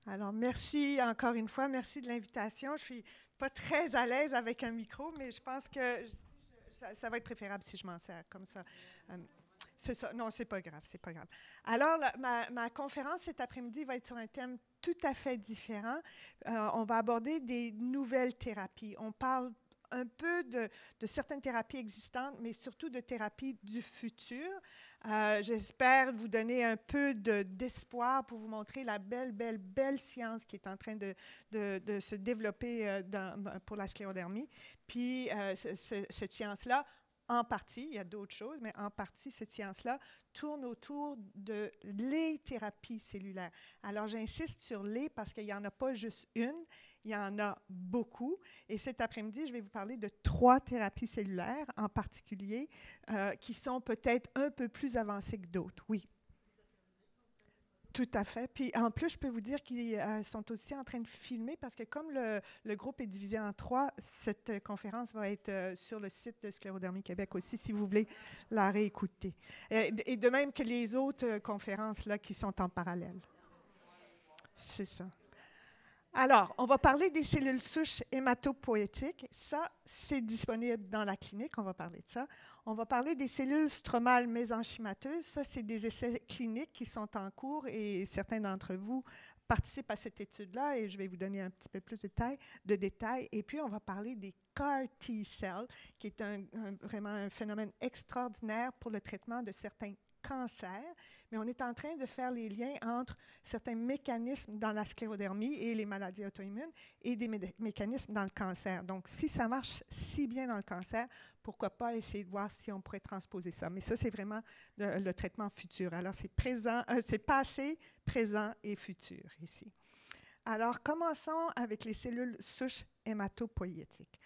Alors, merci encore une fois, merci de l'invitation. Je suis pas très à l'aise avec un micro, mais je pense que ça va être préférable si je m'en sers comme ça. Euh, c'est ça. Non, c'est pas grave, c'est pas grave. Alors, ma conférence cet après-midi va être sur un thème tout à fait différent. On va aborder des nouvelles thérapies. On parle un peu de certaines thérapies existantes, mais surtout de thérapies du futur. J'espère vous donner un peu d'espoir pour vous montrer la belle, belle, belle science qui est en train de se développer pour la sclérodermie. Puis cette science-là, en partie, il y a d'autres choses, mais en partie, cette science-là tourne autour de les thérapies cellulaires. Alors, j'insiste sur les parce qu'il n'y en a pas juste une, il y en a beaucoup. Et cet après-midi, je vais vous parler de 3 thérapies cellulaires en particulier qui sont peut-être un peu plus avancées que d'autres. Oui. Tout à fait. Puis en plus, je peux vous dire qu'ils sont aussi en train de filmer parce que comme le groupe est divisé en 3, cette conférence va être sur le site de Sclérodermie Québec aussi, si vous voulez la réécouter. Et de même que les autres conférences là, qui sont en parallèle. C'est ça. Alors, on va parler des cellules souches hématopoïétiques. Ça, c'est disponible dans la clinique, on va parler de ça. On va parler des cellules stromales mésenchymateuses. Ça, c'est des essais cliniques qui sont en cours et certains d'entre vous participent à cette étude-là et je vais vous donner un petit peu plus de détails. Et puis, on va parler des CAR T-cells, qui est vraiment un phénomène extraordinaire pour le traitement de certains cancers, mais on est en train de faire les liens entre certains mécanismes dans la sclérodermie et les maladies auto-immunes et des mécanismes dans le cancer. Donc, si ça marche si bien dans le cancer, pourquoi pas essayer de voir si on pourrait transposer ça. Mais ça, c'est vraiment le traitement futur. Alors, c'est c'est passé, présent et futur ici. Alors, commençons avec les cellules souches hématopoïétiques.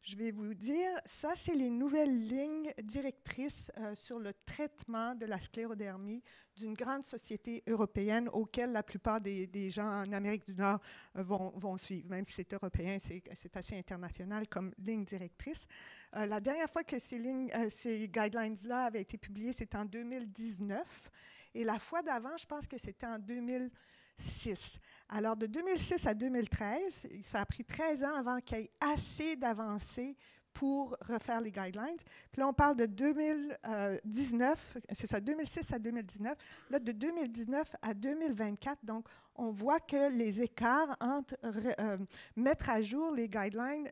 Je vais vous dire, ça, c'est les nouvelles lignes directrices sur le traitement de la sclérodermie d'une grande société européenne auquel la plupart des gens en Amérique du Nord vont suivre. Même si c'est européen, c'est assez international comme ligne directrice. La dernière fois que ces guidelines-là avaient été publiées, c'était en 2019. Et la fois d'avant, je pense que c'était en 2006. Alors, de 2006 à 2013, ça a pris 13 ans avant qu'il y ait assez d'avancées pour refaire les guidelines. Puis là, on parle de 2019, c'est ça, 2006 à 2019. Là, de 2019 à 2024, donc on voit que les écarts entre mettre à jour les guidelines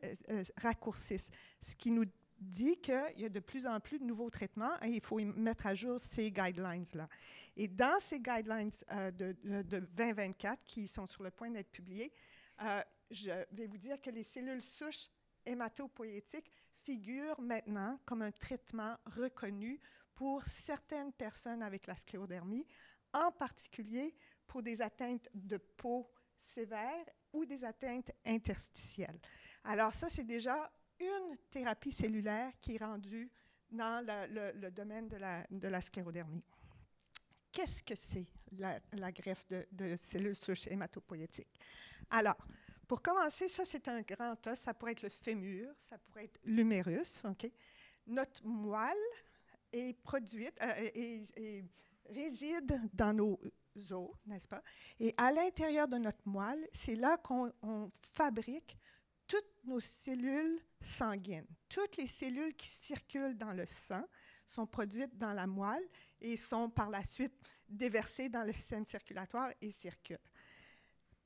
raccourcissent, ce qui nous dit qu'il y a de plus en plus de nouveaux traitements et il faut mettre à jour ces guidelines-là. Et dans ces guidelines de 2024 qui sont sur le point d'être publiés, je vais vous dire que les cellules souches hématopoïétiques figurent maintenant comme un traitement reconnu pour certaines personnes avec la sclérodermie, en particulier pour des atteintes de peau sévères ou des atteintes interstitielles. Alors ça, c'est déjà une thérapie cellulaire qui est rendue dans le domaine de la sclérodermie. Qu'est-ce que c'est la greffe de cellules souches hématopoïétiques? Alors, pour commencer, ça, c'est un grand os. Ça pourrait être le fémur, ça pourrait être l'humérus. Okay? Notre moelle est produite et réside dans nos os, n'est-ce pas? Et à l'intérieur de notre moelle, c'est là qu'on fabrique toutes nos cellules sanguines. Toutes les cellules qui circulent dans le sang sont produites dans la moelle et sont par la suite déversées dans le système circulatoire et circulent.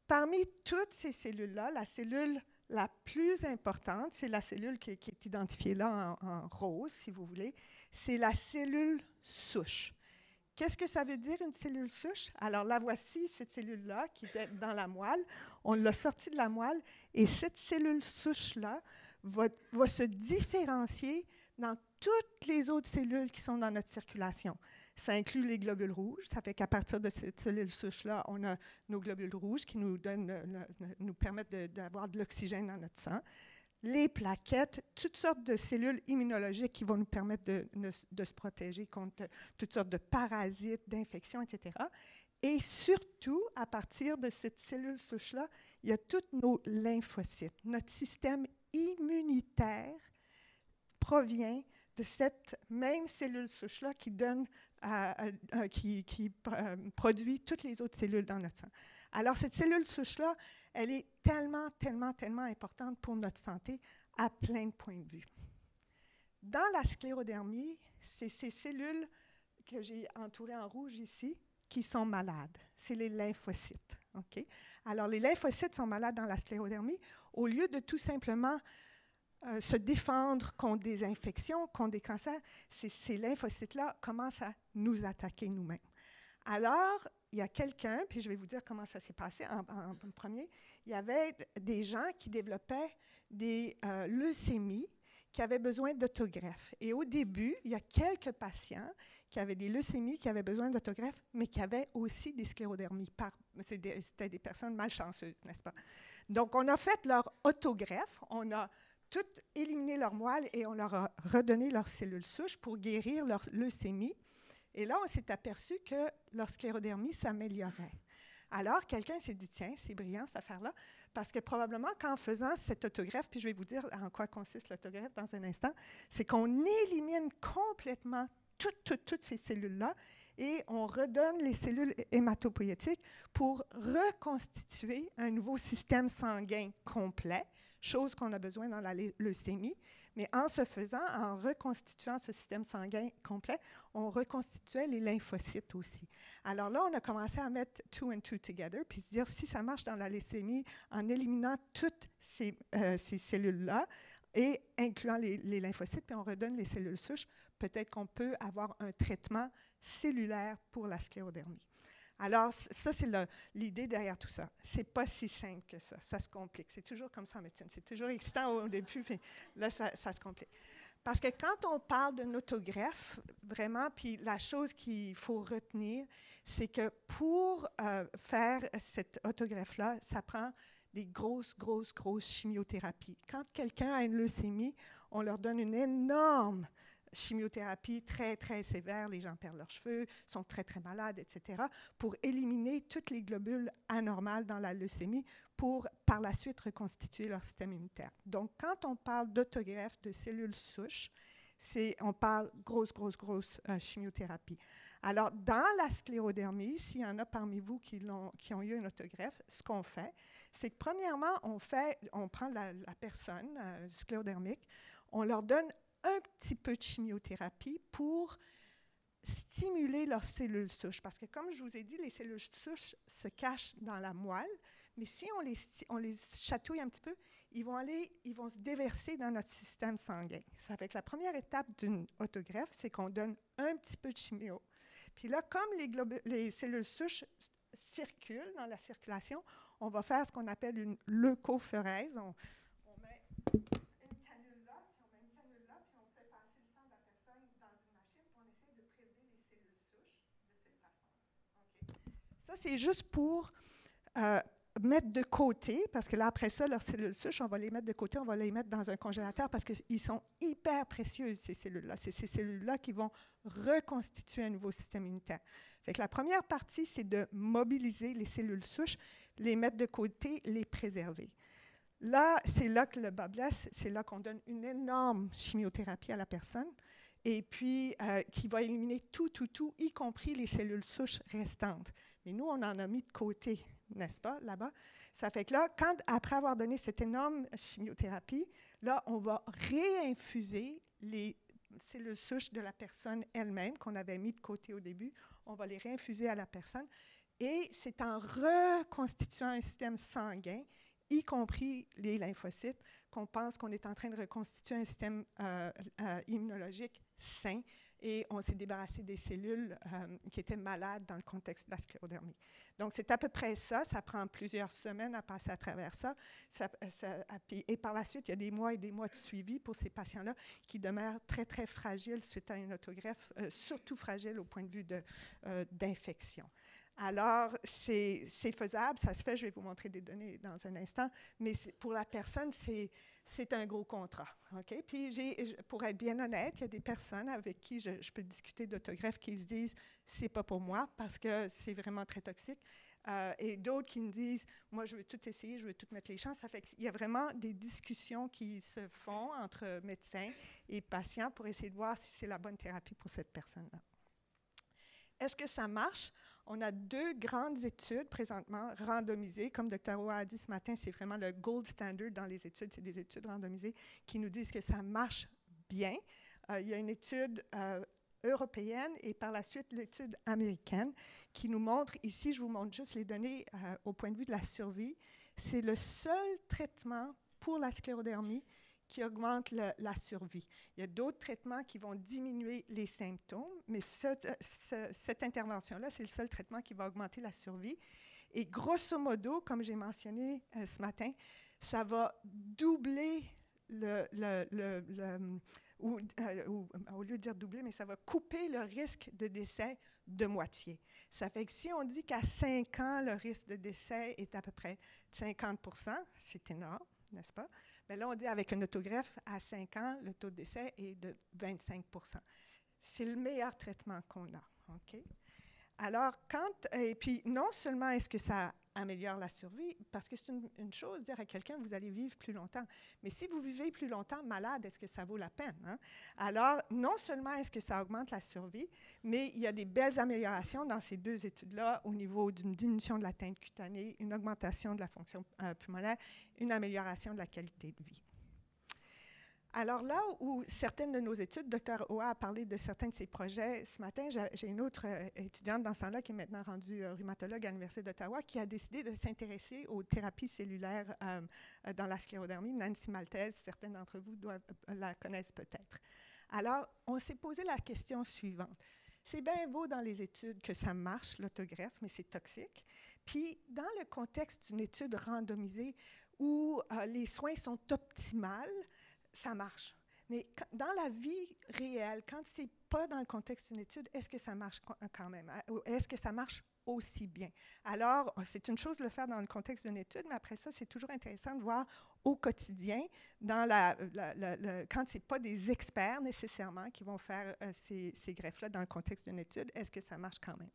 Parmi toutes ces cellules-là, la cellule la plus importante, c'est la cellule qui est identifiée là en rose, si vous voulez, c'est la cellule souche. Qu'est-ce que ça veut dire, une cellule souche? Alors, la voici, cette cellule-là, qui est dans la moelle. On l'a sortie de la moelle et cette cellule souche-là va se différencier dans toutes les autres cellules qui sont dans notre circulation. Ça inclut les globules rouges. Ça fait qu'à partir de cette cellule souche-là, on a nos globules rouges qui nous permettent d'avoir de l'oxygène dans notre sang. Les plaquettes, toutes sortes de cellules immunologiques qui vont nous permettre de se protéger contre toutes sortes de parasites, d'infections, etc. Et surtout, à partir de cette cellule souche-là, il y a tous nos lymphocytes. Notre système immunitaire provient de cette même cellule souche-là qui produit toutes les autres cellules dans notre sang. Alors, cette cellule souche-là, elle est tellement, tellement, tellement importante pour notre santé à plein de points de vue. Dans la sclérodermie, c'est ces cellules que j'ai entourées en rouge ici qui sont malades. C'est les lymphocytes. Okay? Alors, les lymphocytes sont malades dans la sclérodermie. Au lieu de tout simplement se défendre contre des infections, contre des cancers, ces lymphocytes-là commencent à nous attaquer nous-mêmes. Alors, il y a quelqu'un, puis je vais vous dire comment ça s'est passé en premier, il y avait des gens qui développaient des leucémies qui avaient besoin d'autogreffe. Et au début, il y a quelques patients qui avaient des leucémies, qui avaient besoin d'autogreffe, mais qui avaient aussi des sclérodermies. C'était des personnes malchanceuses, n'est-ce pas? Donc, on a fait leur autogreffe, on a tout éliminé leur moelle et on leur a redonné leurs cellules souches pour guérir leur leucémie. Et là, on s'est aperçu que leur sclérodermie s'améliorait. Alors, quelqu'un s'est dit, tiens, c'est brillant cette affaire-là, parce que probablement qu'en faisant cette autogreffe, puis je vais vous dire en quoi consiste l'autogreffe dans un instant, c'est qu'on élimine complètement toutes ces cellules-là et on redonne les cellules hématopoïétiques pour reconstituer un nouveau système sanguin complet, chose qu'on a besoin dans la leucémie. Mais en se faisant, en reconstituant ce système sanguin complet, on reconstituait les lymphocytes aussi. Alors là, on a commencé à mettre two and two together, puis se dire si ça marche dans la leucémie, en éliminant toutes ces cellules-là, et incluant les lymphocytes, puis on redonne les cellules souches, peut-être qu'on peut avoir un traitement cellulaire pour la sclérodermie. Alors, ça, c'est l'idée derrière tout ça. Ce n'est pas si simple que ça. Ça se complique. C'est toujours comme ça en médecine. C'est toujours excitant au début, mais là, ça se complique. Parce que quand on parle d'une autogreffe, vraiment, puis la chose qu'il faut retenir, c'est que pour faire cette autogreffe-là, ça prend des grosses chimiothérapies. Quand quelqu'un a une leucémie, on leur donne une énorme chimiothérapie très, très sévère. Les gens perdent leurs cheveux, sont très, très malades, etc., pour éliminer toutes les globules anormales dans la leucémie pour, par la suite, reconstituer leur système immunitaire. Donc, quand on parle d'autogreffe de cellules souches, on parle grosse chimiothérapie. Alors, dans la sclérodermie, s'il y en a parmi vous qui ont eu une autogreffe, ce qu'on fait, c'est que premièrement, on prend la personne sclérodermique, on leur donne un petit peu de chimiothérapie pour stimuler leurs cellules souches. Parce que, comme je vous ai dit, les cellules souches se cachent dans la moelle, mais si on les chatouille un petit peu, ils vont se déverser dans notre système sanguin. Ça fait que la première étape d'une autogreffe, c'est qu'on donne un petit peu de chimio. Puis là, comme les cellules souches circulent dans la circulation, on va faire ce qu'on appelle une leucophorèse. On met une canule là, puis on met une canule là, puis on fait passer le sang de la personne dans une machine, puis on essaie de prélever les cellules souches de cette façon-là. Okay? Ça, c'est juste pour mettre de côté, parce que là, après ça, leurs cellules souches, on va les mettre de côté, on va les mettre dans un congélateur parce qu'ils sont hyper précieuses, ces cellules-là. C'est ces cellules-là qui vont reconstituer un nouveau système immunitaire. Fait que la première partie, c'est de mobiliser les cellules souches, les mettre de côté, les préserver. Là, c'est là que le bas blesse, c'est là qu'on donne une énorme chimiothérapie à la personne, et puis qui va éliminer tout, y compris les cellules souches restantes. Mais nous, on en a mis de côté, n'est-ce pas, là-bas? Ça fait que là, après avoir donné cette énorme chimiothérapie, là, on va réinfuser les cellules souches de la personne elle-même, qu'on avait mis de côté au début. On va les réinfuser à la personne. Et c'est en reconstituant un système sanguin, y compris les lymphocytes, qu'on pense qu'on est en train de reconstituer un système immunologique sain, et on s'est débarrassé des cellules qui étaient malades dans le contexte de la sclérodermie. Donc, c'est à peu près ça. Ça prend plusieurs semaines à passer à travers ça. Et par la suite, il y a des mois et des mois de suivi pour ces patients-là qui demeurent très, très fragiles suite à une autogreffe, surtout fragiles au point de vue d'infection. Alors, c'est faisable, ça se fait, je vais vous montrer des données dans un instant, mais pour la personne, c'est un gros contrat. Okay? Puis, pour être bien honnête, il y a des personnes avec qui je peux discuter d'autogreffe qui se disent « c'est pas pour moi parce que c'est vraiment très toxique ». Et d'autres qui me disent « moi, je veux tout essayer, je veux tout mettre les chances ». Ça fait qu'il y a vraiment des discussions qui se font entre médecins et patients pour essayer de voir si c'est la bonne thérapie pour cette personne-là. Est-ce que ça marche? On a 2 grandes études présentement randomisées. Comme Dr. Oa a dit ce matin, c'est vraiment le gold standard dans les études. C'est des études randomisées qui nous disent que ça marche bien. Il y a une étude européenne et par la suite l'étude américaine qui nous montre, ici je vous montre juste les données au point de vue de la survie, c'est le seul traitement pour la sclérodermie qui augmente la survie. Il y a d'autres traitements qui vont diminuer les symptômes, mais cette intervention-là, c'est le seul traitement qui va augmenter la survie. Et grosso modo, comme j'ai mentionné ce matin, ça va doubler ou au lieu de dire doubler, mais ça va couper le risque de décès de moitié. Ça fait que si on dit qu'à 5 ans, le risque de décès est à peu près 50 %, c'est énorme, n'est-ce pas? Mais là, on dit avec un autogreffe, à 5 ans, le taux de décès est de 25 %. C'est le meilleur traitement qu'on a. OK? Alors, et puis, non seulement est-ce que ça améliore la survie, parce que c'est une chose de dire à quelqu'un, vous allez vivre plus longtemps, mais si vous vivez plus longtemps malade, est-ce que ça vaut la peine? Hein? Alors, non seulement est-ce que ça augmente la survie, mais il y a des belles améliorations dans ces 2 études-là au niveau d'une diminution de l'atteinte cutanée, une augmentation de la fonction pulmonaire, une amélioration de la qualité de vie. Alors là où certaines de nos études, Dr. Oa a parlé de certains de ses projets, ce matin, j'ai une autre étudiante dans ce temps-là qui est maintenant rendue rhumatologue à l'Université d'Ottawa qui a décidé de s'intéresser aux thérapies cellulaires dans la sclérodermie, Nancy Maltese, certains d'entre vous la connaissent peut-être. Alors, on s'est posé la question suivante. C'est bien beau dans les études que ça marche, l'autogreffe, mais c'est toxique. Puis, dans le contexte d'une étude randomisée où les soins sont optimaux, ça marche. Mais dans la vie réelle, quand ce n'est pas dans le contexte d'une étude, est-ce que ça marche quand même? Est-ce que ça marche aussi bien? Alors, c'est une chose de le faire dans le contexte d'une étude, mais après ça, c'est toujours intéressant de voir au quotidien, quand ce n'est pas des experts nécessairement qui vont faire ces greffes-là dans le contexte d'une étude, est-ce que ça marche quand même?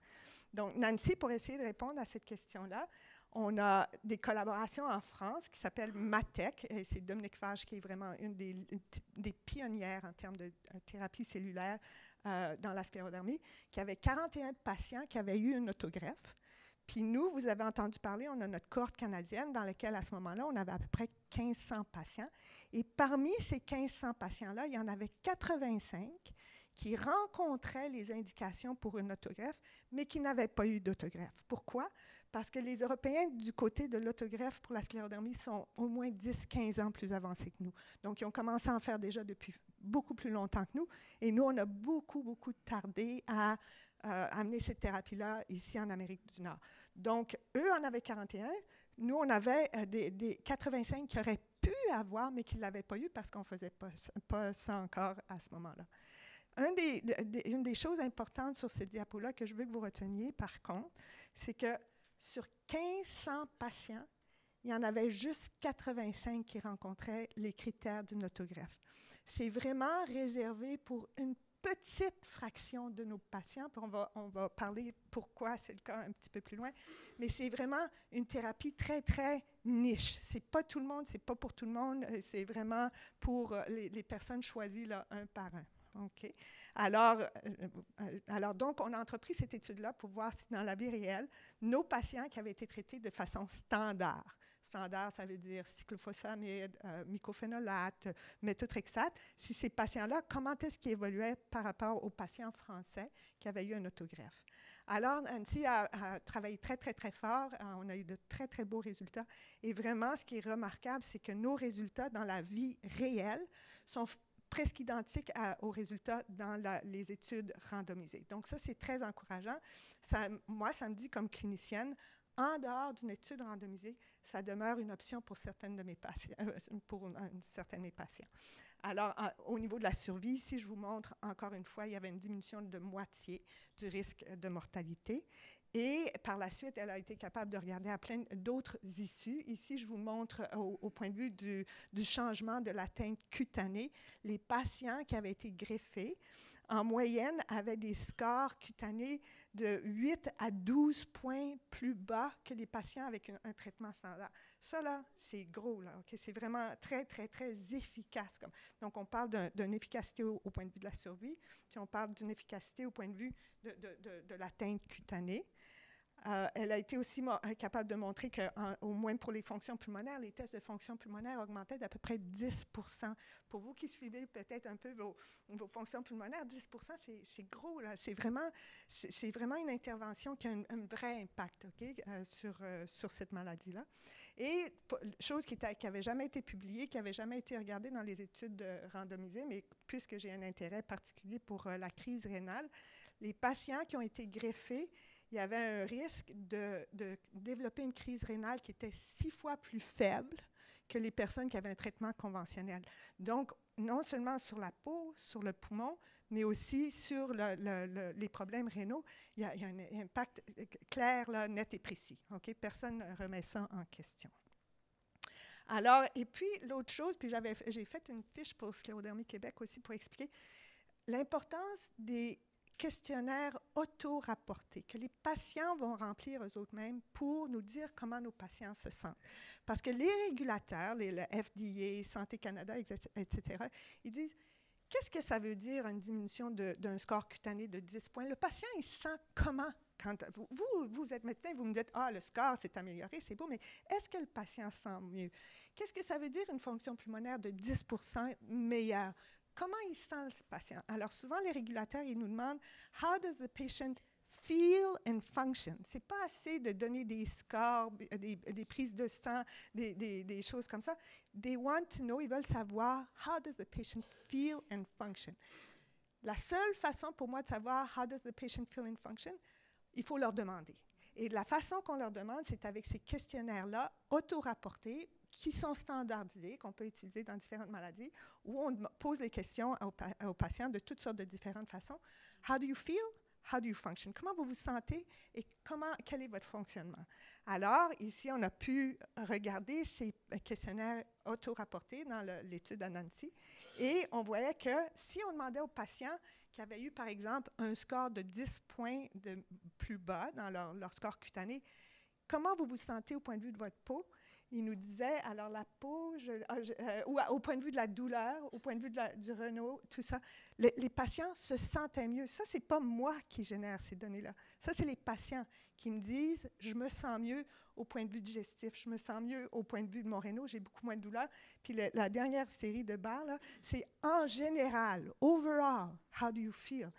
Donc, Nancy, pour essayer de répondre à cette question-là, on a des collaborations en France qui s'appellent MATEC, et c'est Dominique Fage qui est vraiment une des pionnières en termes de thérapie cellulaire dans la sclérodermie, qui avait 41 patients qui avaient eu une autogreffe. Puis nous, vous avez entendu parler, on a notre cohorte canadienne dans laquelle, à ce moment-là, on avait à peu près 1500 patients. Et parmi ces 1500 patients-là, il y en avait 85 qui rencontraient les indications pour une autogreffe, mais qui n'avaient pas eu d'autogreffe. Pourquoi? Parce que les Européens, du côté de l'autogreffe pour la sclérodermie, sont au moins 10-15 ans plus avancés que nous. Donc, ils ont commencé à en faire déjà depuis beaucoup plus longtemps que nous. Et nous, on a beaucoup tardé à amener cette thérapie-là ici en Amérique du Nord. Donc, eux en avaient 41. Nous, on avait des 85 qui auraient pu avoir, mais qui ne l'avaient pas eu parce qu'on ne faisait pas ça encore à ce moment-là. Une des choses importantes sur cette diapo-là que je veux que vous reteniez, par contre, c'est que sur 1500 patients, il y en avait juste 85 qui rencontraient les critères d'une autogreffe. C'est vraiment réservé pour une petite fraction de nos patients, puis on va parler pourquoi c'est le cas un petit peu plus loin, mais c'est vraiment une thérapie très niche. C'est pas tout le monde, c'est pas pour tout le monde, c'est vraiment pour les personnes choisies là, un par un. OK. Alors, donc, on a entrepris cette étude-là pour voir si dans la vie réelle, nos patients qui avaient été traités de façon standard, ça veut dire cyclophosphamide, mycophénolate, méthotrexate, si ces patients-là, comment est-ce qu'ils évoluaient par rapport aux patients français qui avaient eu un autogreffe. Alors, Nancy a travaillé très fort. On a eu de très beaux résultats. Et vraiment, ce qui est remarquable, c'est que nos résultats dans la vie réelle sont presque identiques aux résultats dans les études randomisées. Donc ça, c'est très encourageant. Moi, ça me dit comme clinicienne, en dehors d'une étude randomisée, ça demeure une option pour certains de mes patients. Alors, au niveau de la survie, ici, je vous montre encore une fois, il y avait une diminution de moitié du risque de mortalité. Et par la suite, elle a été capable de regarder à plein d'autres issues. Ici, je vous montre au point de vue du changement de l'atteinte cutanée, les patients qui avaient été greffés en moyenne, avaient des scores cutanés de 8 à 12 points plus bas que les patients avec un traitement standard. Ça, là, c'est gros, là, OK? C'est vraiment très, très, très efficace. Donc, on parle d'une efficacité au point de vue de la survie, puis on parle d'une efficacité au point de vue de l'atteinte cutanée. Elle a été aussi capable de montrer qu'au moins pour les fonctions pulmonaires, les tests de fonction pulmonaire augmentaient d'à peu près 10 %. Pour vous qui suivez peut-être un peu vos fonctions pulmonaires, 10 % c'est gros, là. C'est vraiment une intervention qui a un vrai impact, OK, sur cette maladie-là. Et chose qui n'avait jamais été publiée, qui n'avait jamais été regardée dans les études randomisées, mais puisque j'ai un intérêt particulier pour la crise rénale, les patients qui ont été greffés, il y avait un risque de développer une crise rénale qui était 6 fois plus faible que les personnes qui avaient un traitement conventionnel. Donc, non seulement sur la peau, sur le poumon, mais aussi sur les problèmes rénaux, il y a un impact clair, là, net et précis. Okay? Personne ne remet ça en question. Alors, et puis, l'autre chose, puis j'ai fait une fiche pour Sclérodermie Québec aussi pour expliquer l'importance des questionnaires auto-rapportés que les patients vont remplir eux-mêmes pour nous dire comment nos patients se sentent. Parce que les régulateurs, le FDA, Santé Canada, etc., ils disent « Qu'est-ce que ça veut dire une diminution d'un score cutané de 10 points? » Le patient, il se sent comment? Quand vous êtes médecin, vous me dites « Ah, le score s'est amélioré, c'est beau, mais est-ce que le patient se sent mieux? » Qu'est-ce que ça veut dire une fonction pulmonaire de 10 % meilleure? Comment il sent le patient? Alors, souvent, les régulateurs, ils nous demandent « How does the patient feel and function? » Ce n'est pas assez de donner des scores, des prises de sang, des choses comme ça. They want to know, ils veulent savoir « How does the patient feel and function? » La seule façon pour moi de savoir « How does the patient feel and function? » Il faut leur demander. Et la façon qu'on leur demande, c'est avec ces questionnaires-là, auto-rapportés, qui sont standardisés, qu'on peut utiliser dans différentes maladies, où on pose les questions aux patients de toutes sortes de différentes façons. How do you feel? How do you function? Comment vous vous sentez et quel est votre fonctionnement? Alors, ici, on a pu regarder ces questionnaires auto-rapportés dans l'étude d'Anansi et on voyait que si on demandait aux patients qui avaient eu, par exemple, un score de 10 points de plus bas dans leur score cutané, comment vous vous sentez au point de vue de votre peau? Il nous disait, alors la peau, ou au point de vue de la douleur, au point de vue du Renault, tout ça, les patients se sentaient mieux. Ça, ce n'est pas moi qui génère ces données-là. Ça, c'est les patients qui me disent, je me sens mieux au point de vue digestif, je me sens mieux au point de vue de mon Renault, j'ai beaucoup moins de douleur. Puis la dernière série de barres, là, c'est en général, overall, how do you feel?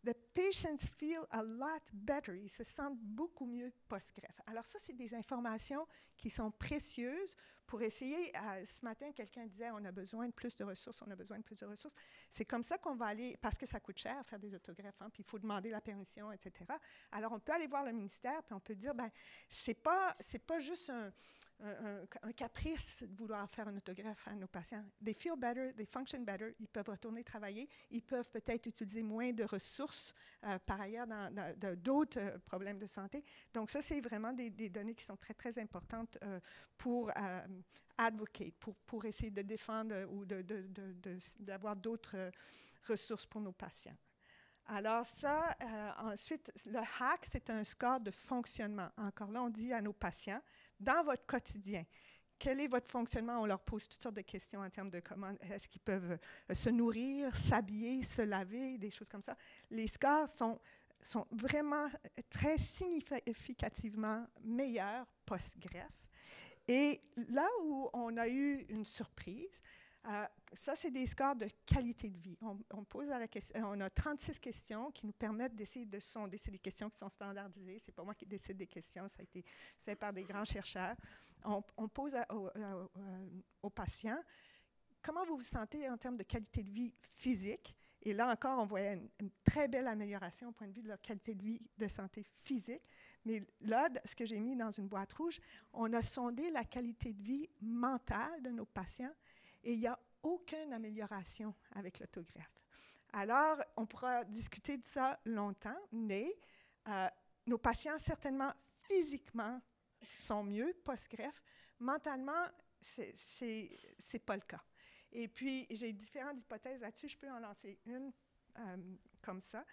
The patients feel a lot better. Ils se sentent beaucoup mieux post-greffe. Alors ça, c'est des informations qui sont précieuses pour essayer. Ce matin, quelqu'un disait, on a besoin de plus de ressources, on a besoin de plus de ressources. C'est comme ça qu'on va aller, parce que ça coûte cher faire des autogreffes, hein, puis il faut demander la permission, etc. Alors, on peut aller voir le ministère, puis on peut dire, ben, c'est pas juste un caprice de vouloir faire un autogreffe à nos patients. They feel better, they function better, ils peuvent retourner travailler, ils peuvent peut-être utiliser moins de ressources par ailleurs dans d'autres problèmes de santé. Donc ça, c'est vraiment des données qui sont très, très importantes pour advocate, pour essayer de défendre ou d'avoir d'autres ressources pour nos patients. Alors ça, ensuite, le HAQ, c'est un score de fonctionnement. Encore là, on dit à nos patients, dans votre quotidien, quel est votre fonctionnement? On leur pose toutes sortes de questions en termes de comment est-ce qu'ils peuvent se nourrir, s'habiller, se laver, des choses comme ça. Les scores sont vraiment très significativement meilleurs post-greffe. Et là où on a eu une surprise, ça, c'est des scores de qualité de vie. On a 36 questions qui nous permettent d'essayer de sonder. C'est des questions qui sont standardisées. Ce n'est pas moi qui décide des questions. Ça a été fait par des grands chercheurs. On pose aux patients comment vous vous sentez en termes de qualité de vie physique. Et là encore, on voyait une très belle amélioration au point de vue de leur qualité de vie de santé physique. Mais là, ce que j'ai mis dans une boîte rouge, on a sondé la qualité de vie mentale de nos patients. Et il n'y a aucune amélioration avec l'autogreffe. Alors, on pourra discuter de ça longtemps, mais nos patients, certainement, physiquement, sont mieux post-greffe. Mentalement, c'est pas le cas. Et puis, j'ai différentes hypothèses là-dessus. Je peux en lancer une. comme ça.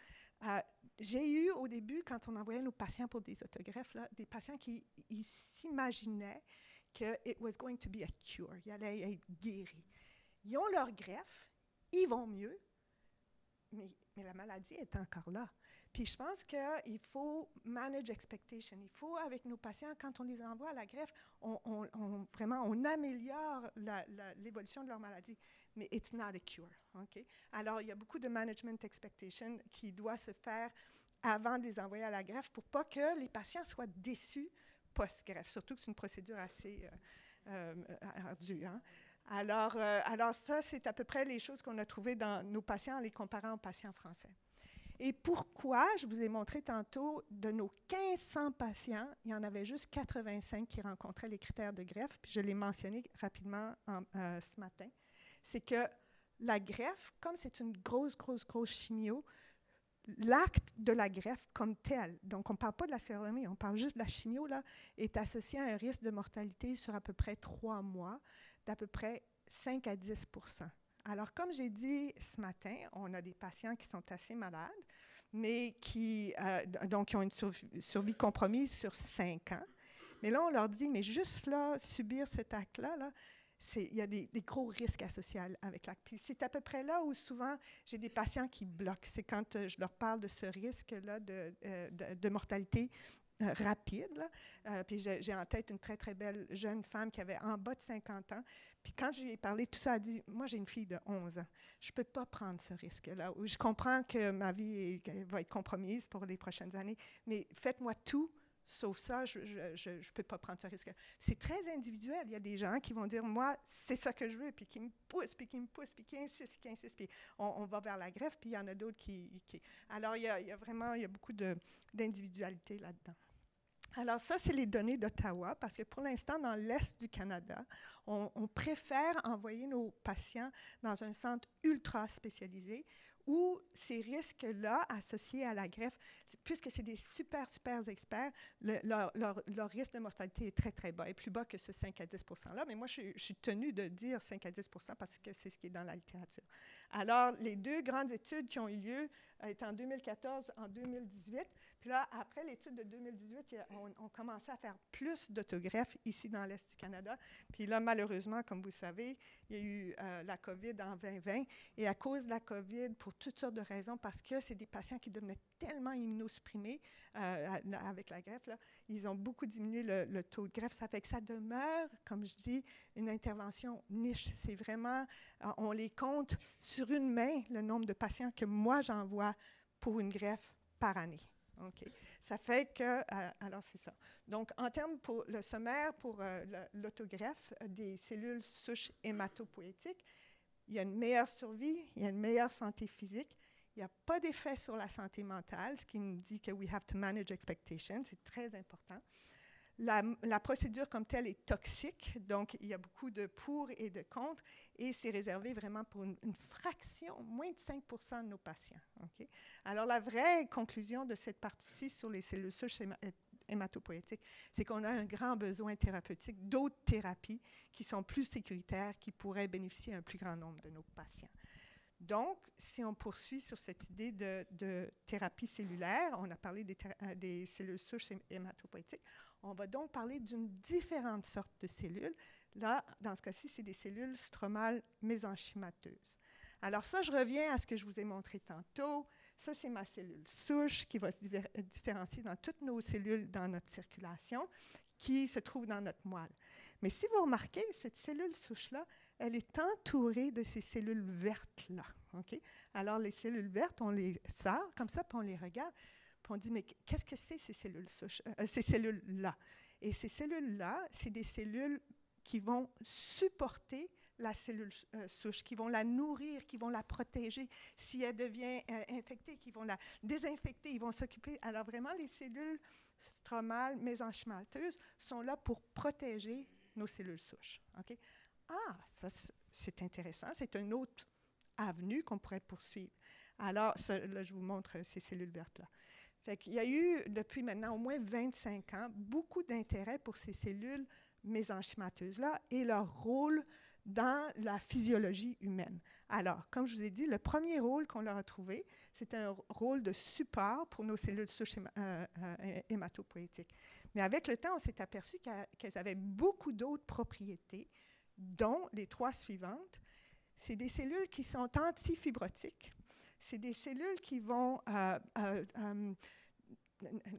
J'ai eu au début, quand on envoyait nos patients pour des autogreffes, là, des patients qui s'imaginaient que it was going to be a cure, ils allaient être guéris. Ils ont leur greffe, ils vont mieux, mais la maladie est encore là. Puis je pense qu'il faut manage expectation. Il faut, avec nos patients, quand on les envoie à la greffe, vraiment, on améliore l'évolution de leur maladie. Mais it's not a cure. Okay? Alors, il y a beaucoup de management expectation qui doit se faire avant de les envoyer à la greffe pour pas que les patients soient déçus post-greffe, surtout que c'est une procédure assez ardue. Hein? Alors ça, c'est à peu près les choses qu'on a trouvées dans nos patients en les comparant aux patients français. Et pourquoi, je vous ai montré tantôt, de nos 1500 patients, il y en avait juste 85 qui rencontraient les critères de greffe, puis je l'ai mentionné rapidement ce matin, c'est que la greffe, comme c'est une grosse chimio, l'acte de la greffe comme tel, donc on ne parle pas de la sclérodermie, on parle juste de la chimio, là, est associé à un risque de mortalité sur à peu près 3 mois, d'à peu près 5 à 10 %. Alors, comme j'ai dit ce matin, on a des patients qui sont assez malades, mais qui ont une survie compromise sur 5 ans. Mais là, on leur dit, mais juste là, subir cet acte-là, là, il y a des gros risques associés avec l'acte. Puis c'est à peu près là où souvent j'ai des patients qui bloquent. C'est quand je leur parle de ce risque-là de mortalité rapide. Puis j'ai en tête une très, très belle jeune femme qui avait en bas de 50 ans. Puis quand je lui ai parlé de tout ça, elle a dit, moi, j'ai une fille de 11 ans. Je ne peux pas prendre ce risque-là. Je comprends que ma vie va être compromise pour les prochaines années, mais faites-moi tout. Sauf ça, je ne peux pas prendre ce risque. C'est très individuel. Il y a des gens qui vont dire, moi, c'est ça que je veux, puis qui me poussent, puis qui insistent, puis on va vers la greffe, puis il y en a d'autres qui... Alors, il y a vraiment beaucoup d'individualité là-dedans. Alors ça, c'est les données d'Ottawa, parce que pour l'instant, dans l'Est du Canada, on préfère envoyer nos patients dans un centre ultra spécialisé où ces risques-là associés à la greffe, puisque c'est des super experts, leur risque de mortalité est très, très bas, et plus bas que ce 5 à 10 %-là. Mais moi, je suis tenue de dire 5 à 10 % parce que c'est ce qui est dans la littérature. Alors, les 2 grandes études qui ont eu lieu étaient en 2014, en 2018. Puis là, après l'étude de 2018, on commençait à faire plus d'autogreffes ici dans l'Est du Canada. Puis là, malheureusement, comme vous savez, il y a eu la COVID en 2020. Et à cause de la COVID, pour toutes sortes de raisons, parce que c'est des patients qui devenaient tellement immunosupprimés avec la greffe, là, ils ont beaucoup diminué le taux de greffe. Ça fait que ça demeure, comme je dis, une intervention niche. C'est vraiment, on les compte sur une main, le nombre de patients que moi j'envoie pour une greffe par année. OK. Ça fait que, alors c'est ça. Donc, en termes pour le sommaire, pour l'autogreffe des cellules souches hématopoïétiques, il y a une meilleure survie, il y a une meilleure santé physique, il n'y a pas d'effet sur la santé mentale, ce qui nous dit que we have to manage expectations, c'est très important. La procédure comme telle est toxique, donc il y a beaucoup de pour et de contre, et c'est réservé vraiment pour une fraction, moins de 5 % de nos patients. Okay? Alors, la vraie conclusion de cette partie-ci sur les cellules souches hématopoïétiques, c'est qu'on a un grand besoin thérapeutique, d'autres thérapies qui sont plus sécuritaires, qui pourraient bénéficier à un plus grand nombre de nos patients. Donc, si on poursuit sur cette idée de thérapie cellulaire, on a parlé des cellules souches hématopoïétiques, on va donc parler d'une différente sorte de cellules. Là, dans ce cas-ci, c'est des cellules stromales mésenchymateuses. Alors ça, je reviens à ce que je vous ai montré tantôt. Ça, c'est ma cellule souche qui va se différencier dans toutes nos cellules dans notre circulation, qui se trouve dans notre moelle. Mais si vous remarquez, cette cellule souche-là, elle est entourée de ces cellules vertes-là. Okay? Alors, les cellules vertes, on les sort comme ça, puis on les regarde, puis on dit, mais qu'est-ce que c'est ces cellules souches, ces cellules-là? Et ces cellules-là, c'est des cellules qui vont supporter la cellule souche, qui vont la nourrir, qui vont la protéger. Si elle devient infectée, qui vont la désinfecter, ils vont s'occuper. Alors vraiment, les cellules stromales mésenchymateuses sont là pour protéger nos cellules souches. Okay? Ah, ça c'est intéressant. C'est une autre avenue qu'on pourrait poursuivre. Alors, ça, là, je vous montre ces cellules vertes-là. Fait qu'il y a eu, depuis maintenant au moins 25 ans, beaucoup d'intérêt pour ces cellules mésenchymateuses-là et leur rôle dans la physiologie humaine. Alors, comme je vous ai dit, le premier rôle qu'on leur a trouvé, c'était un rôle de support pour nos cellules souches hématopoïétiques. Mais avec le temps, on s'est aperçu qu'elles avaient beaucoup d'autres propriétés, dont les 3 suivantes. C'est des cellules qui sont antifibrotiques. C'est des cellules qui vont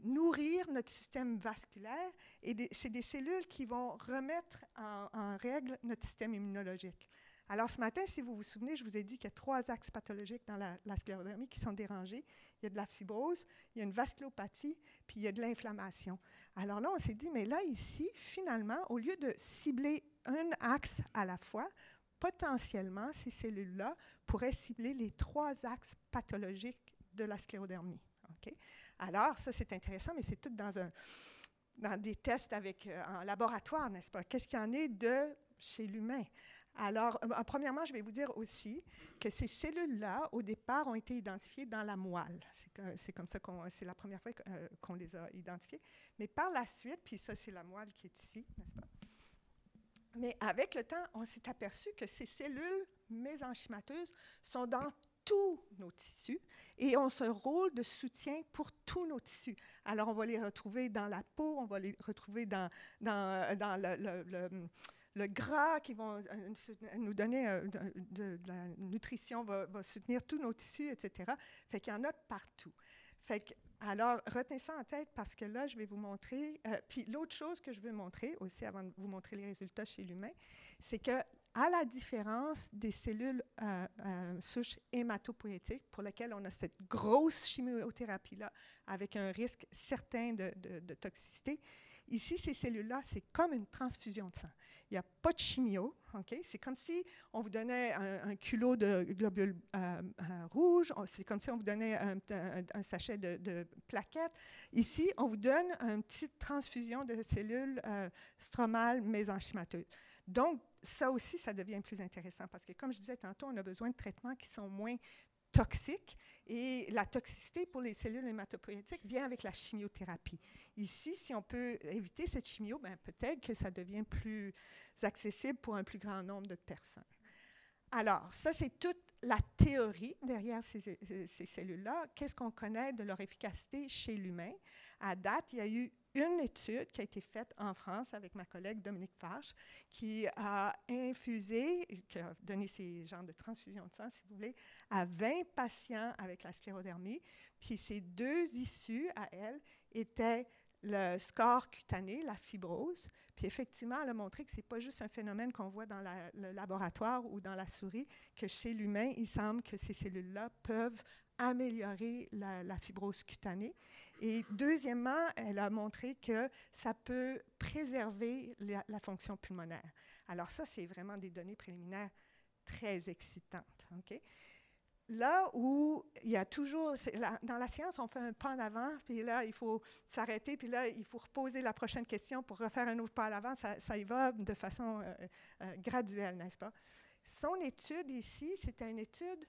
nourrir notre système vasculaire et c'est des cellules qui vont remettre en règle notre système immunologique. Alors ce matin, si vous vous souvenez, je vous ai dit qu'il y a 3 axes pathologiques dans la sclérodermie qui sont dérangés. Il y a de la fibrose, il y a une vasculopathie, puis il y a de l'inflammation. Alors là, on s'est dit, mais là, ici, finalement, au lieu de cibler un axe à la fois, potentiellement, ces cellules-là pourraient cibler les 3 axes pathologiques de la sclérodermie. Okay? Alors, ça, c'est intéressant, mais c'est tout dans des tests en laboratoire, n'est-ce pas? Qu'est-ce qu'il y en est de chez l'humain? Alors, premièrement, je vais vous dire aussi que ces cellules-là, au départ, ont été identifiées dans la moelle. C'est comme ça c'est la première fois qu'on les a identifiées. Mais par la suite, puis ça, c'est la moelle qui est ici, n'est-ce pas? Mais avec le temps, on s'est aperçu que ces cellules mésenchymateuses sont dans tous nos tissus et ont ce rôle de soutien pour tous nos tissus. Alors, on va les retrouver dans la peau, on va les retrouver dans le gras qui vont nous donner de la nutrition, va soutenir tous nos tissus, etc. Fait qu'il y en a partout. Fait que, alors, retenez ça en tête parce que là, je vais vous montrer. Puis l'autre chose que je veux montrer aussi, avant de vous montrer les résultats chez l'humain, c'est que à la différence des cellules souches hématopoïétiques pour lesquelles on a cette grosse chimiothérapie-là avec un risque certain de toxicité, ici, ces cellules-là, c'est comme une transfusion de sang. Il n'y a pas de chimio, OK? C'est comme si on vous donnait un culot de globules rouges, c'est comme si on vous donnait un sachet de plaquettes. Ici, on vous donne une petite transfusion de cellules stromales mésenchymateuses. Donc, ça aussi, ça devient plus intéressant parce que, comme je disais tantôt, on a besoin de traitements qui sont moins toxiques et la toxicité pour les cellules hématopoïétiques vient avec la chimiothérapie. Ici, si on peut éviter cette chimio, ben, peut-être que ça devient plus accessible pour un plus grand nombre de personnes. Alors, ça, c'est toute la théorie derrière ces cellules-là. Qu'est-ce qu'on connaît de leur efficacité chez l'humain? À date, il y a eu une étude qui a été faite en France avec ma collègue Dominique Fache, qui a infusé, qui a donné ces genres de transfusion de sang, si vous voulez, à 20 patients avec la sclérodermie. Puis ces 2 issues à elle étaient le score cutané, la fibrose. Puis effectivement, elle a montré que ce n'est pas juste un phénomène qu'on voit dans le laboratoire ou dans la souris, que chez l'humain, il semble que ces cellules-là peuvent améliorer la fibrose cutanée. Et deuxièmement, elle a montré que ça peut préserver la fonction pulmonaire. Alors ça, c'est vraiment des données préliminaires très excitantes. Okay? Là où il y a toujours, dans la science, on fait un pas en avant, puis là, il faut s'arrêter, puis là, il faut reposer la prochaine question pour refaire un autre pas à l'avant. Ça y va de façon graduelle, n'est-ce pas? Son étude ici, c'était une étude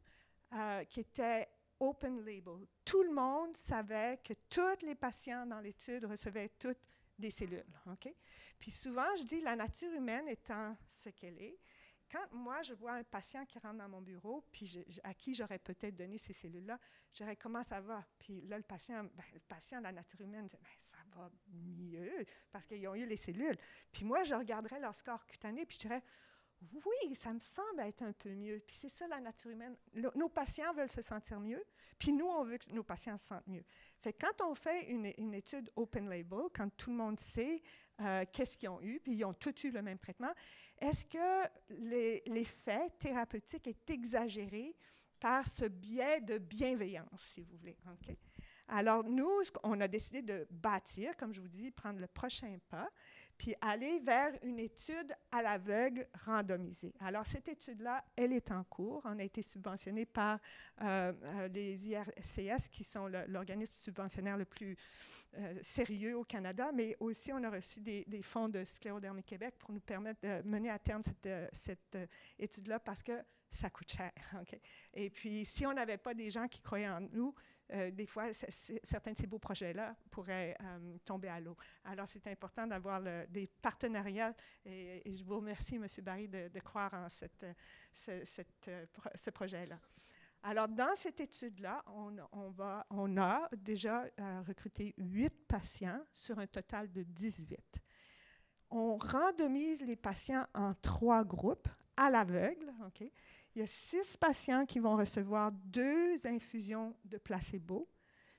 qui était open label. Tout le monde savait que tous les patients dans l'étude recevaient toutes des cellules. Okay? Puis souvent, je dis, la nature humaine étant ce qu'elle est, quand moi, je vois un patient qui rentre dans mon bureau, puis à qui j'aurais peut-être donné ces cellules-là, je dirais, comment ça va? Puis là, le patient, la nature humaine, dit, ça va mieux, parce qu'ils ont eu les cellules. Puis moi, je regarderais leur score cutané, puis je dirais, oui, ça me semble être un peu mieux. Puis c'est ça, la nature humaine. Nos patients veulent se sentir mieux, puis nous, on veut que nos patients se sentent mieux. Fait que quand on fait une étude open label, quand tout le monde sait qu'est-ce qu'ils ont eu, puis ils ont tous eu le même traitement, est-ce que l'effet thérapeutique est exagéré par ce biais de bienveillance, si vous voulez? Okay? Alors, nous, on a décidé de bâtir, comme je vous dis, prendre le prochain pas, puis aller vers une étude à l'aveugle randomisée. Alors, cette étude-là, elle est en cours. On a été subventionné par les IRCS, qui sont l'organisme subventionnaire le plus sérieux au Canada, mais aussi on a reçu des fonds de Sclérodermie Québec pour nous permettre de mener à terme cette étude-là, parce que ça coûte cher. Okay? Et puis, si on n'avait pas des gens qui croyaient en nous, des fois, certains de ces beaux projets-là pourraient tomber à l'eau. Alors, c'est important d'avoir des partenariats et je vous remercie, M. Barry, de croire en ce projet-là. Alors, dans cette étude-là, on a déjà recruté 8 patients sur un total de 18. On randomise les patients en 3 groupes à l'aveugle. Okay? Il y a 6 patients qui vont recevoir 2 infusions de placebo,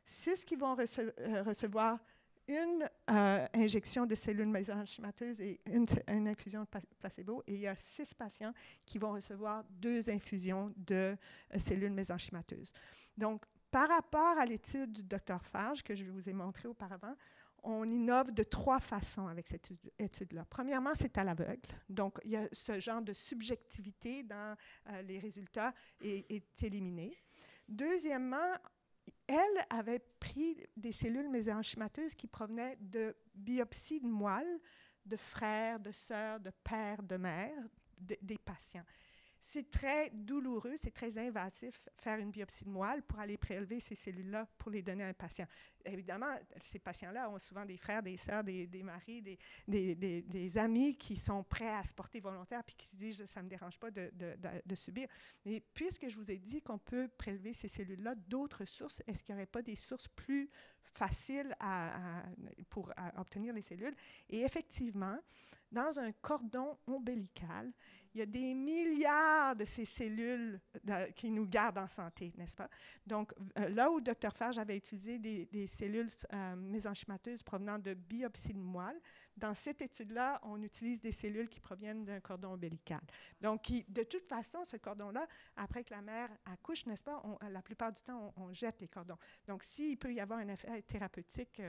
6 qui vont recevoir une injection de cellules mésenchymateuses et une infusion de placebo, et il y a 6 patients qui vont recevoir 2 infusions de cellules mésenchymateuses. Donc, par rapport à l'étude du Dr Farge que je vous ai montré auparavant, on innove de 3 façons avec cette étude-là. Premièrement, c'est à l'aveugle. Donc, il y a ce genre de subjectivité dans les résultats est éliminé. Deuxièmement, elle avait pris des cellules mésenchymateuses qui provenaient de biopsies de moelle de frères, de sœurs, de pères, de mères, des patients. C'est très douloureux, c'est très invasif faire une biopsie de moelle pour aller prélever ces cellules-là pour les donner à un patient. Évidemment, ces patients-là ont souvent des frères, des sœurs, des maris, des amis qui sont prêts à se porter volontaires puis qui se disent « ça ne me dérange pas de subir ». Mais puisque je vous ai dit qu'on peut prélever ces cellules-là d'autres sources, est-ce qu'il n'y aurait pas des sources plus faciles pour obtenir les cellules? Et effectivement, dans un cordon ombilical, il y a des milliards de ces cellules qui nous gardent en santé, n'est-ce pas? Donc, là où Dr Farge avait utilisé des cellules mésenchymateuses provenant de biopsies de moelle, dans cette étude-là, on utilise des cellules qui proviennent d'un cordon ombilical. Donc, de toute façon, ce cordon-là, après que la mère accouche, n'est-ce pas, la plupart du temps, on jette les cordons. Donc, s'il peut y avoir un effet thérapeutique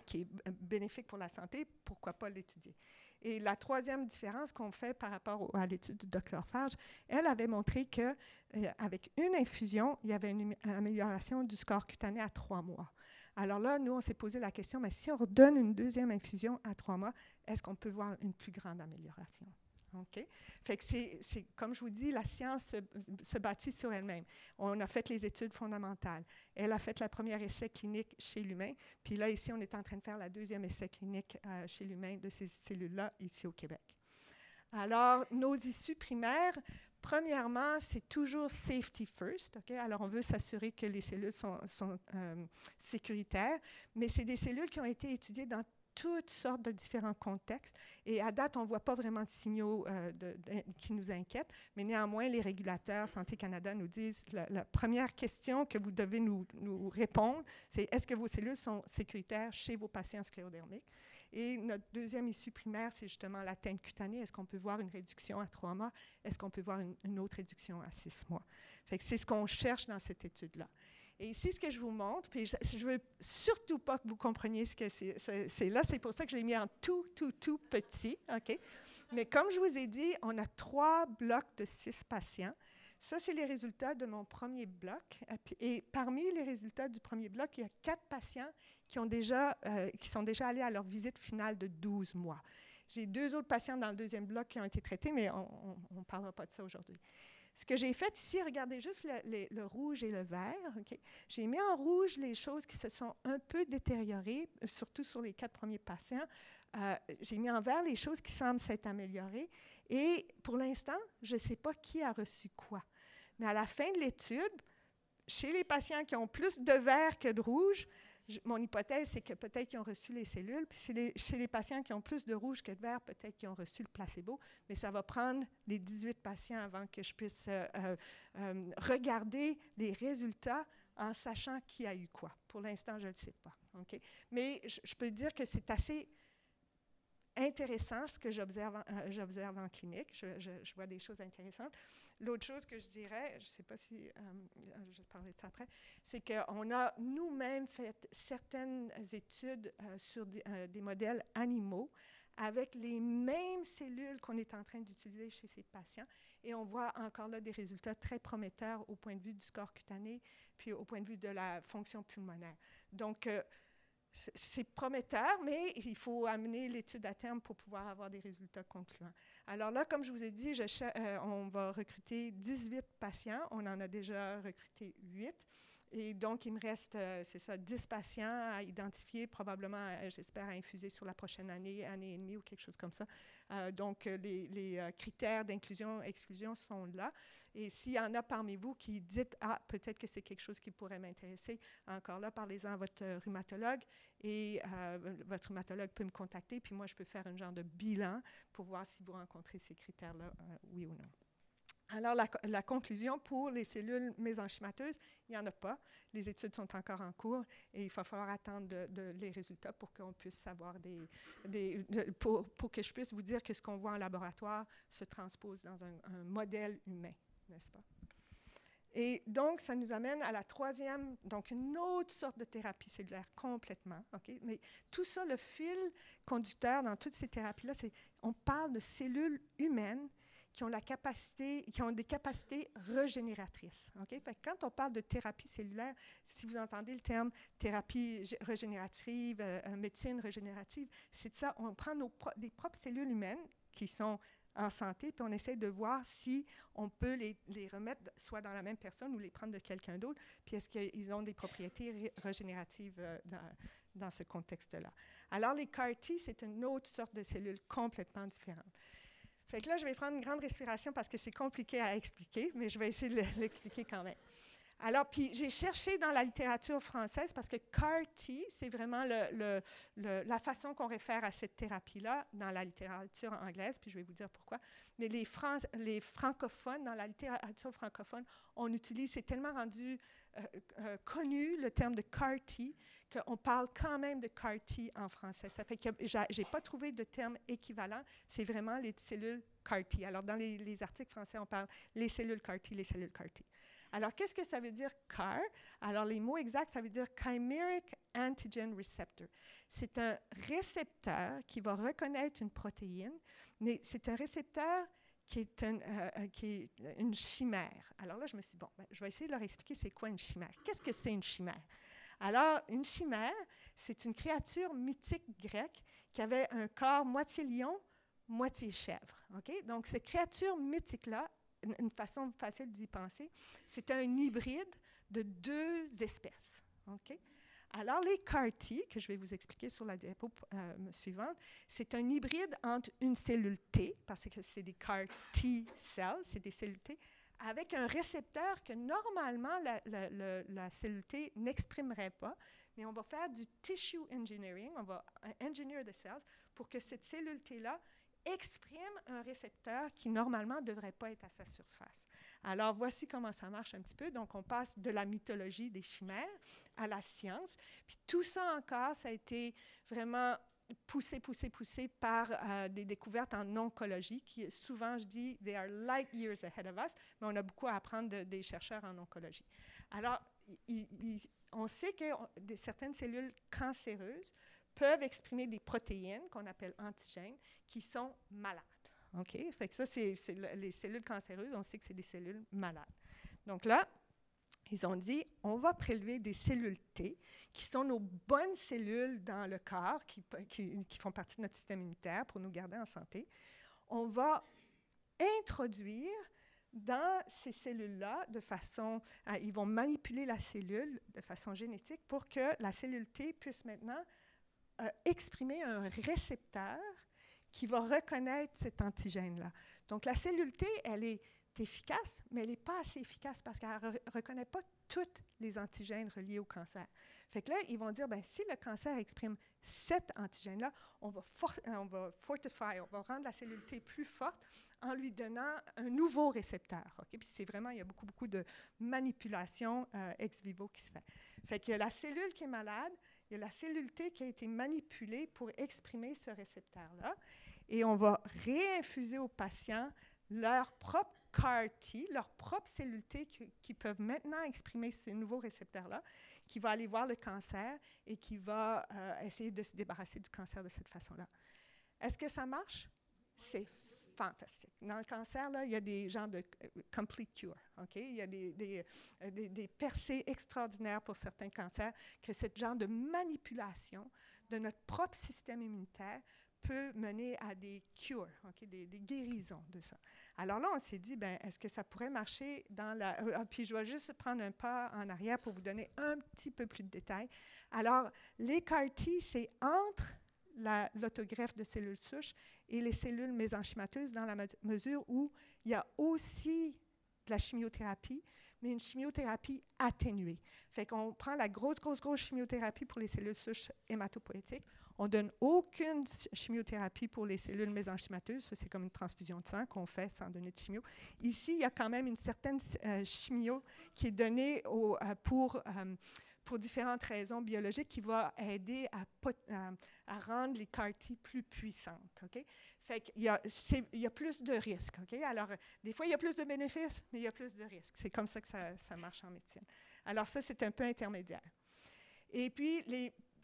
qui est bénéfique pour la santé, pourquoi pas l'étudier? Et la troisième différence qu'on fait par rapport à l'étude du Dr Farge, elle avait montré qu'avec une infusion, il y avait une amélioration du score cutané à 3 mois. Alors là, nous, on s'est posé la question, mais si on redonne une deuxième infusion à 3 mois, est-ce qu'on peut voir une plus grande amélioration? OK? Fait que c'est, comme je vous dis, la science se bâtit sur elle-même. On a fait les études fondamentales. Elle a fait la première essai clinique chez l'humain. Puis là, ici, on est en train de faire la deuxième essai clinique chez l'humain de ces cellules-là, ici au Québec. Alors, nos issues primaires, premièrement, c'est toujours safety first. Okay? Alors, on veut s'assurer que les cellules sont sécuritaires, mais c'est des cellules qui ont été étudiées dans toutes sortes de différents contextes. Et à date, on ne voit pas vraiment de signaux qui nous inquiètent, mais néanmoins, les régulateurs Santé Canada nous disent la première question que vous devez nous répondre, c'est est-ce que vos cellules sont sécuritaires chez vos patients sclérodermiques? Et notre deuxième issue primaire, c'est justement l'atteinte cutanée. Est-ce qu'on peut voir une réduction à 3 mois? Est-ce qu'on peut voir une autre réduction à 6 mois? Fait que c'est ce qu'on cherche dans cette étude-là. Et ici, ce que je vous montre, puis je ne veux surtout pas que vous compreniez ce que c'est là, c'est pour ça que je l'ai mis en tout petit, OK? Mais comme je vous ai dit, on a 3 blocs de 6 patients. Ça, c'est les résultats de mon premier bloc. Et parmi les résultats du premier bloc, il y a 4 patients qui sont déjà allés à leur visite finale de 12 mois. J'ai 2 autres patients dans le deuxième bloc qui ont été traités, mais on ne parlera pas de ça aujourd'hui. Ce que j'ai fait ici, regardez juste le rouge et le vert. Okay? J'ai mis en rouge les choses qui se sont un peu détériorées, surtout sur les 4 premiers patients. J'ai mis en vert les choses qui semblent s'être améliorées. Et pour l'instant, je ne sais pas qui a reçu quoi. Mais à la fin de l'étude, chez les patients qui ont plus de vert que de rouge, mon hypothèse, c'est que peut-être qu'ils ont reçu les cellules, puis chez les patients qui ont plus de rouge que de vert, peut-être qu'ils ont reçu le placebo, mais ça va prendre les 18 patients avant que je puisse regarder les résultats en sachant qui a eu quoi. Pour l'instant, je ne le sais pas. Okay? Mais je peux dire que c'est assez intéressant ce que j'observe en clinique. Je vois des choses intéressantes. L'autre chose que je dirais, je ne sais pas si je vais parler de ça après, c'est qu'on a nous-mêmes fait certaines études sur des modèles animaux avec les mêmes cellules qu'on est en train d'utiliser chez ces patients. Et on voit encore là des résultats très prometteurs au point de vue du score cutané, puis au point de vue de la fonction pulmonaire. Donc, C'est prometteur, mais il faut amener l'étude à terme pour pouvoir avoir des résultats concluants. Alors là, comme je vous ai dit, on va recruter 18 patients. On en a déjà recruté 8. Et donc, il me reste, c'est ça, 10 patients à identifier, probablement, j'espère, à infuser sur la prochaine année, année et demie ou quelque chose comme ça. Donc, les critères d'inclusion-exclusion sont là. Et s'il y en a parmi vous qui dites, ah, peut-être que c'est quelque chose qui pourrait m'intéresser, encore là, parlez-en à votre rhumatologue et votre rhumatologue peut me contacter, puis moi, je peux faire un genre de bilan pour voir si vous rencontrez ces critères-là, oui ou non. Alors, la conclusion pour les cellules mésenchymateuses, il n'y en a pas. Les études sont encore en cours et il va falloir attendre les résultats pour qu'on puisse savoir pour que je puisse vous dire que ce qu'on voit en laboratoire se transpose dans un modèle humain, n'est-ce pas? Et donc, ça nous amène à la troisième, donc une autre sorte de thérapie cellulaire complètement. Okay? Mais tout ça, le fil conducteur dans toutes ces thérapies-là, c'est on parle de cellules humaines qui ont des capacités régénératrices. Okay? Fait que quand on parle de thérapie cellulaire, si vous entendez le terme thérapie régénérative, médecine régénérative, c'est ça, on prend des propres cellules humaines qui sont en santé, puis on essaie de voir si on peut les remettre soit dans la même personne ou les prendre de quelqu'un d'autre, puis est-ce qu'ils ont des propriétés régénératives dans ce contexte-là. Alors, les CAR-T, c'est une autre sorte de cellule complètement différente. Fait que là, je vais prendre une grande respiration parce que c'est compliqué à expliquer, mais je vais essayer de l'expliquer quand même. Alors, puis j'ai cherché dans la littérature française parce que CAR-T, c'est vraiment la façon qu'on réfère à cette thérapie-là dans la littérature anglaise, puis je vais vous dire pourquoi. Mais les francophones, dans la littérature francophone, on utilise, c'est tellement rendu connu le terme de CAR-T qu'on parle quand même de CAR-T en français. Ça fait que je n'ai pas trouvé de terme équivalent, c'est vraiment les cellules CAR-T. Alors, dans les articles français, on parle les cellules CAR-T, les cellules CAR-T. Alors, qu'est-ce que ça veut dire CAR? Alors, les mots exacts, ça veut dire Chimeric Antigen Receptor. C'est un récepteur qui va reconnaître une protéine, mais c'est un récepteur qui est une chimère. Alors là, je me suis dit, bon, je vais essayer de leur expliquer c'est quoi une chimère. Qu'est-ce que c'est une chimère? Alors, une chimère, c'est une créature mythique grecque qui avait un corps moitié lion, moitié chèvre. Okay? Donc, cette créature mythique-là, une façon facile d'y penser, c'est un hybride de 2 espèces. Okay? Alors, les CAR-T, que je vais vous expliquer sur la diapo suivante, c'est un hybride entre une cellule T, parce que c'est des CAR-T cells, c'est des cellules T, avec un récepteur que normalement la cellule T n'exprimerait pas, mais on va faire du tissue engineering, on va engineer the cells pour que cette cellule T-là exprime un récepteur qui, normalement, ne devrait pas être à sa surface. Alors, voici comment ça marche un petit peu. Donc, on passe de la mythologie des chimères à la science. Puis tout ça encore, ça a été vraiment poussé par des découvertes en oncologie qui, souvent, je dis, they are light years ahead of us, mais on a beaucoup à apprendre des chercheurs en oncologie. Alors, on sait que certaines cellules cancéreuses peuvent exprimer des protéines qu'on appelle antigènes qui sont malades. OK? Fait que ça, c'est les cellules cancéreuses, on sait que c'est des cellules malades. Donc là, ils ont dit, on va prélever des cellules T, qui sont nos bonnes cellules dans le corps, qui font partie de notre système immunitaire pour nous garder en santé. On va introduire dans ces cellules-là, de façon, ils vont manipuler la cellule de façon génétique pour que la cellule T puisse maintenant exprimer un récepteur qui va reconnaître cet antigène-là. Donc, la cellule T, elle est efficace, mais elle n'est pas assez efficace parce qu'elle ne reconnaît pas tous les antigènes reliés au cancer. Fait que là, ils vont dire, ben, si le cancer exprime cet antigène-là, on va fortify, on va rendre la cellule T plus forte en lui donnant un nouveau récepteur. Okay? Puis c'est vraiment, il y a beaucoup de manipulation ex vivo qui se fait. Fait qu'il y a la cellule qui est malade, il y a la cellule T qui a été manipulée pour exprimer ce récepteur-là, et on va réinfuser aux patients leur propre CAR-T, leurs propres cellules T qui peuvent maintenant exprimer ces nouveaux récepteurs-là, qui va aller voir le cancer et qui va essayer de se débarrasser du cancer de cette façon-là. Est-ce que ça marche? C'est fantastique. Dans le cancer, là, il y a des genres de complete cure. Okay? Il y a des percées extraordinaires pour certains cancers, que ce genre de manipulation de notre propre système immunitaire peut mener à des cures, okay? des guérisons de ça. Alors là, on s'est dit, ben, est-ce que ça pourrait marcher dans la... puis je vais juste prendre un pas en arrière pour vous donner un petit peu plus de détails. Alors, les CAR-T, c'est entre l'autogreffe de cellules souches et les cellules mésenchymateuses dans la mesure où il y a aussi de la chimiothérapie, mais une chimiothérapie atténuée. Fait qu'on prend la grosse chimiothérapie pour les cellules souches hématopoïétiques. On ne donne aucune chimiothérapie pour les cellules mésenchymateuses. Ça, c'est comme une transfusion de sang qu'on fait sans donner de chimio. Ici, il y a quand même une certaine chimio qui est donnée pour différentes raisons biologiques qui va aider à rendre les CAR-T plus puissantes. Okay? Fait qu'il y a plus de risques. Okay? Alors, des fois, il y a plus de bénéfices, mais il y a plus de risques. C'est comme ça que ça marche en médecine. Alors ça, c'est un peu intermédiaire. Et puis,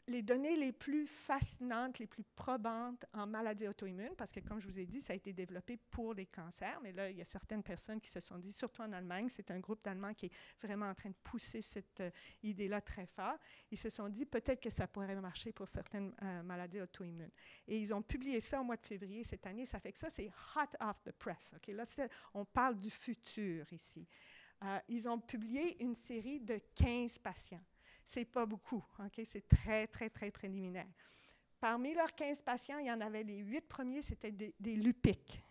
les données les plus fascinantes, les plus probantes en maladies auto-immunes, parce que, comme je vous ai dit, ça a été développé pour les cancers, mais là, il y a certaines personnes qui se sont dit, surtout en Allemagne, c'est un groupe d'Allemands qui est vraiment en train de pousser cette idée-là très fort, ils se sont dit, peut-être que ça pourrait marcher pour certaines maladies auto-immunes. Et ils ont publié ça au mois de février cette année, ça fait que ça, c'est hot off the press. Okay? Là, on parle du futur ici. Ils ont publié une série de 15 patients. Ce n'est pas beaucoup, okay? C'est très, très, très préliminaire. Parmi leurs 15 patients, il y en avait les 8 premiers, c'était des lupiques.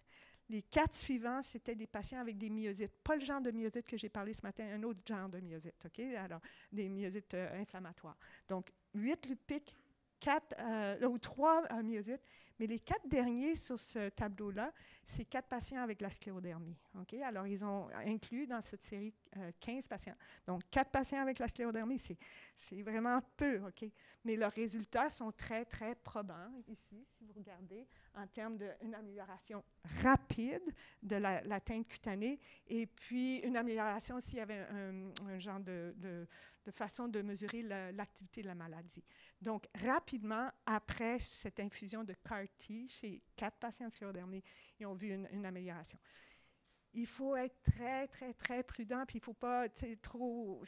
Les 4 suivants, c'était des patients avec des myosites. Pas le genre de myosite que j'ai parlé ce matin, un autre genre de myosite, okay? Alors, des myosites inflammatoires. Donc, 8 lupiques, 3 myosites, mais les 4 derniers sur ce tableau-là, c'est 4 patients avec la sclérodermie. Okay? Alors, ils ont inclus dans cette série 15 patients. Donc, 4 patients avec la sclérodermie, c'est vraiment peu. Okay? Mais leurs résultats sont très, très probants ici, si vous regardez, en termes d'une amélioration rapide de l'atteinte cutanée et puis une amélioration s'il y avait un genre de façon de mesurer l'activité de la maladie. Donc, rapidement, après cette infusion de CAR-T chez 4 patients de sclérodermie, ils ont vu une amélioration. Il faut être très, très, très prudent, puis il ne faut pas trop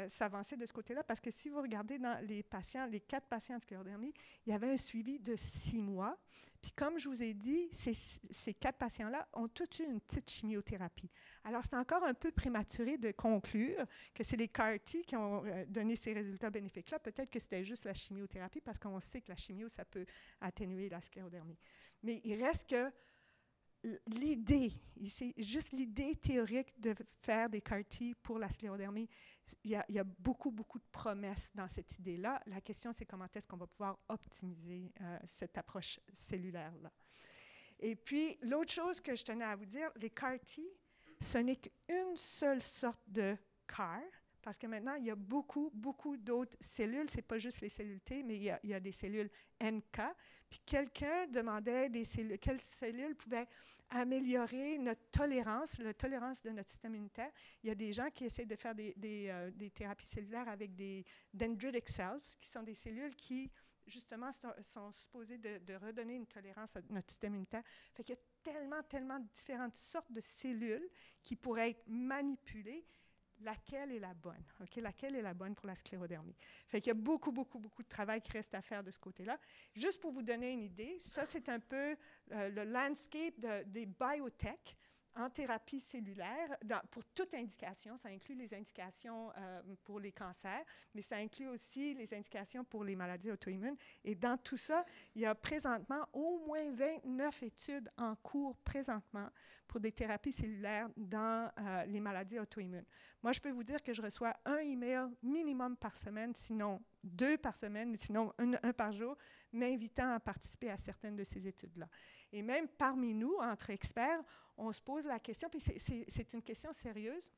s'avancer de ce côté-là, parce que si vous regardez dans les 4 patients de sclérodermie, il y avait un suivi de 6 mois. Puis comme je vous ai dit, ces 4 patients-là ont tous eu une petite chimiothérapie. Alors, c'est encore un peu prématuré de conclure que c'est les CAR-T qui ont donné ces résultats bénéfiques-là. Peut-être que c'était juste la chimiothérapie, parce qu'on sait que la chimio, ça peut atténuer la sclérodermie. Mais il reste que l'idée, c'est juste l'idée théorique de faire des CAR-T pour la sclérodermie. Il y a beaucoup, beaucoup de promesses dans cette idée-là. La question, c'est comment est-ce qu'on va pouvoir optimiser cette approche cellulaire-là. Et puis, l'autre chose que je tenais à vous dire, les CAR-T, ce n'est qu'une seule sorte de CAR, parce que maintenant, il y a beaucoup, beaucoup d'autres cellules. Ce n'est pas juste les cellules T, mais il y a des cellules NK. Puis quelqu'un demandait quelles cellules pouvaient améliorer notre tolérance, la tolérance de notre système immunitaire. Il y a des gens qui essaient de faire des thérapies cellulaires avec des dendritic cells, qui sont des cellules qui, justement, sont supposées de redonner une tolérance à notre système immunitaire. Fait qu'il y a tellement de différentes sortes de cellules qui pourraient être manipulées. Laquelle est la bonne? Okay? Laquelle est la bonne pour la sclérodermie? Fait qu'il y a beaucoup, beaucoup, beaucoup de travail qui reste à faire de ce côté-là. Juste pour vous donner une idée, ça, c'est un peu le landscape des biotech en thérapie cellulaire, pour toute indication. Ça inclut les indications pour les cancers, mais ça inclut aussi les indications pour les maladies auto-immunes. Et dans tout ça, il y a présentement au moins 29 études en cours présentement pour des thérapies cellulaires dans les maladies auto-immunes. Moi, je peux vous dire que je reçois un email minimum par semaine, sinon 2 par semaine, sinon un par jour, m'invitant à participer à certaines de ces études-là. Et même parmi nous, entre experts, on se pose la question, puis c'est une question sérieuse.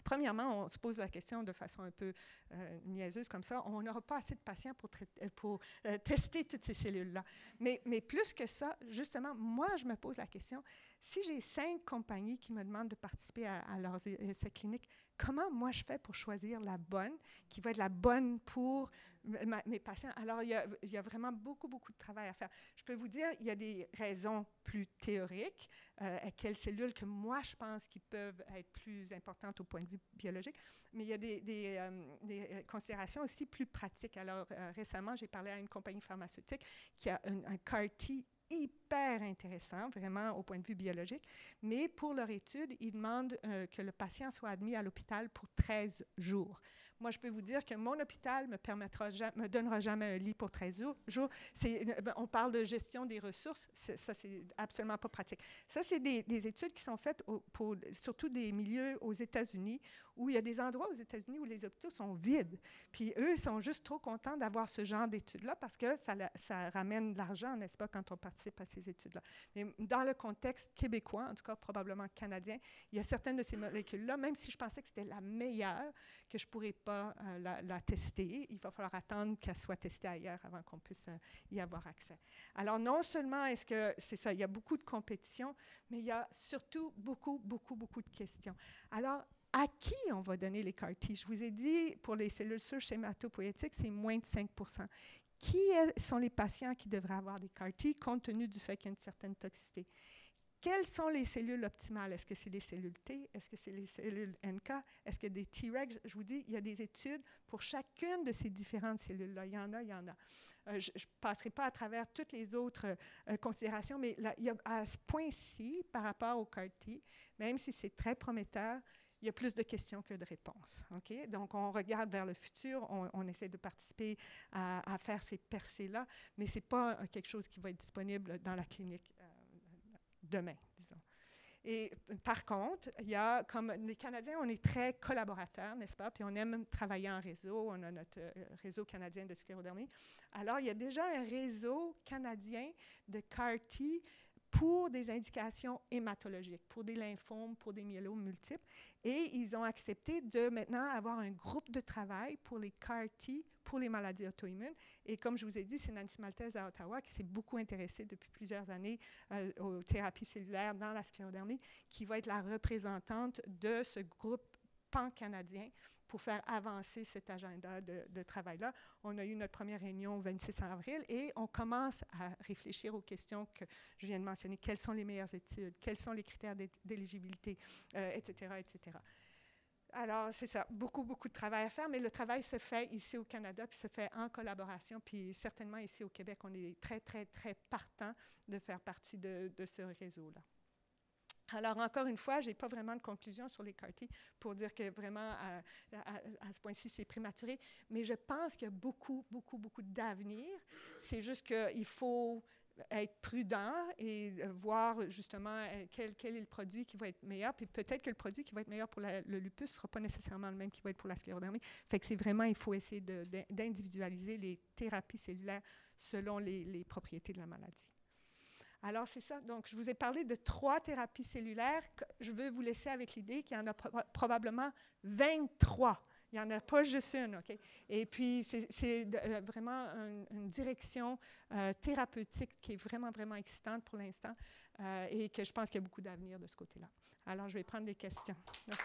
Premièrement, on se pose la question de façon un peu niaiseuse comme ça. On n'aura pas assez de patients pour tester toutes ces cellules-là. Mais plus que ça, justement, moi, je me pose la question, si j'ai 5 compagnies qui me demandent de participer à leurs essais cliniques, comment moi je fais pour choisir la bonne, qui va être la bonne pour mes patients. Alors, il y a vraiment beaucoup, beaucoup de travail à faire. Je peux vous dire, il y a des raisons plus théoriques, à quelles cellules que moi, je pense qui peuvent être plus importantes au point de vue biologique, mais il y a des considérations aussi plus pratiques. Alors, récemment, j'ai parlé à une compagnie pharmaceutique qui a un CAR-T hyper intéressant, vraiment au point de vue biologique, mais pour leur étude, ils demandent que le patient soit admis à l'hôpital pour 13 jours. Moi, je peux vous dire que mon hôpital me donnera jamais un lit pour 13 jours. On parle de gestion des ressources, ça, c'est absolument pas pratique. Ça, c'est des études qui sont faites pour surtout des milieux aux États-Unis, où il y a des endroits aux États-Unis où les hôpitaux sont vides. Puis eux, ils sont juste trop contents d'avoir ce genre d'études-là parce que ça ramène de l'argent, n'est-ce pas, quand on participe à ces études-là. Mais dans le contexte québécois, en tout cas probablement canadien, il y a certaines de ces molécules-là, même si je pensais que c'était la meilleure, que je ne pourrais pas la tester, il va falloir attendre qu'elle soit testée ailleurs avant qu'on puisse y avoir accès. Alors, non seulement est-ce que c'est ça, il y a beaucoup de compétition, mais il y a surtout beaucoup, beaucoup, beaucoup de questions. Alors, à qui on va donner les CAR-T? Je vous ai dit, pour les cellules souches hématopoïétiques, c'est moins de 5 %. Qui sont les patients qui devraient avoir des CAR-T compte tenu du fait qu'il y a une certaine toxicité? Quelles sont les cellules optimales? Est-ce que c'est les cellules T? Est-ce que c'est les cellules NK? Est-ce que des T-Regs? Je vous dis, il y a des études pour chacune de ces différentes cellules-là. Il y en a, il y en a. Je ne passerai pas à travers toutes les autres considérations, mais là, il y a, à ce point-ci, par rapport au CAR-T, même si c'est très prometteur, il y a plus de questions que de réponses. Okay? Donc, on regarde vers le futur, on essaie de participer à faire ces percées-là, mais ce n'est pas quelque chose qui va être disponible dans la clinique demain, disons. Et par contre, il y a, comme les Canadiens, on est très collaborateurs, n'est-ce pas? Puis on aime travailler en réseau. On a notre réseau canadien de sclérodermie. Alors, il y a déjà un réseau canadien de CAR-T pour des indications hématologiques, pour des lymphomes, pour des myélomes multiples. Et ils ont accepté de maintenant avoir un groupe de travail pour les CAR-T, pour les maladies auto-immunes. Et comme je vous ai dit, c'est Nancy Maltese à Ottawa qui s'est beaucoup intéressée depuis plusieurs années aux thérapies cellulaires dans la sclérodermie, qui va être la représentante de ce groupe pan-canadien pour faire avancer cet agenda de travail-là. On a eu notre première réunion le 26 avril et on commence à réfléchir aux questions que je viens de mentionner. Quelles sont les meilleures études? Quels sont les critères d'éligibilité, etc., etc. Alors, c'est ça, beaucoup, beaucoup de travail à faire, mais le travail se fait ici au Canada, puis se fait en collaboration, puis certainement ici au Québec, on est très, très, très partants de faire partie de ce réseau-là. Alors, encore une fois, je n'ai pas vraiment de conclusion sur les CAR-T pour dire que vraiment, à ce point-ci, c'est prématuré, mais je pense qu'il y a beaucoup, beaucoup, beaucoup d'avenir. C'est juste qu'il faut être prudent et voir justement quel est le produit qui va être meilleur. Puis peut-être que le produit qui va être meilleur pour le lupus ne sera pas nécessairement le même qui va être pour la sclérodermie. Fait que c'est vraiment, il faut essayer d'individualiser les thérapies cellulaires selon les propriétés de la maladie. Alors, c'est ça. Donc, je vous ai parlé de 3 thérapies cellulaires. Je veux vous laisser avec l'idée qu'il y en a probablement 23. Il n'y en a pas juste une, OK? Et puis, c'est vraiment une direction thérapeutique qui est vraiment, vraiment excitante pour l'instant et que je pense qu'il y a beaucoup d'avenir de ce côté-là. Alors, je vais prendre des questions. Merci.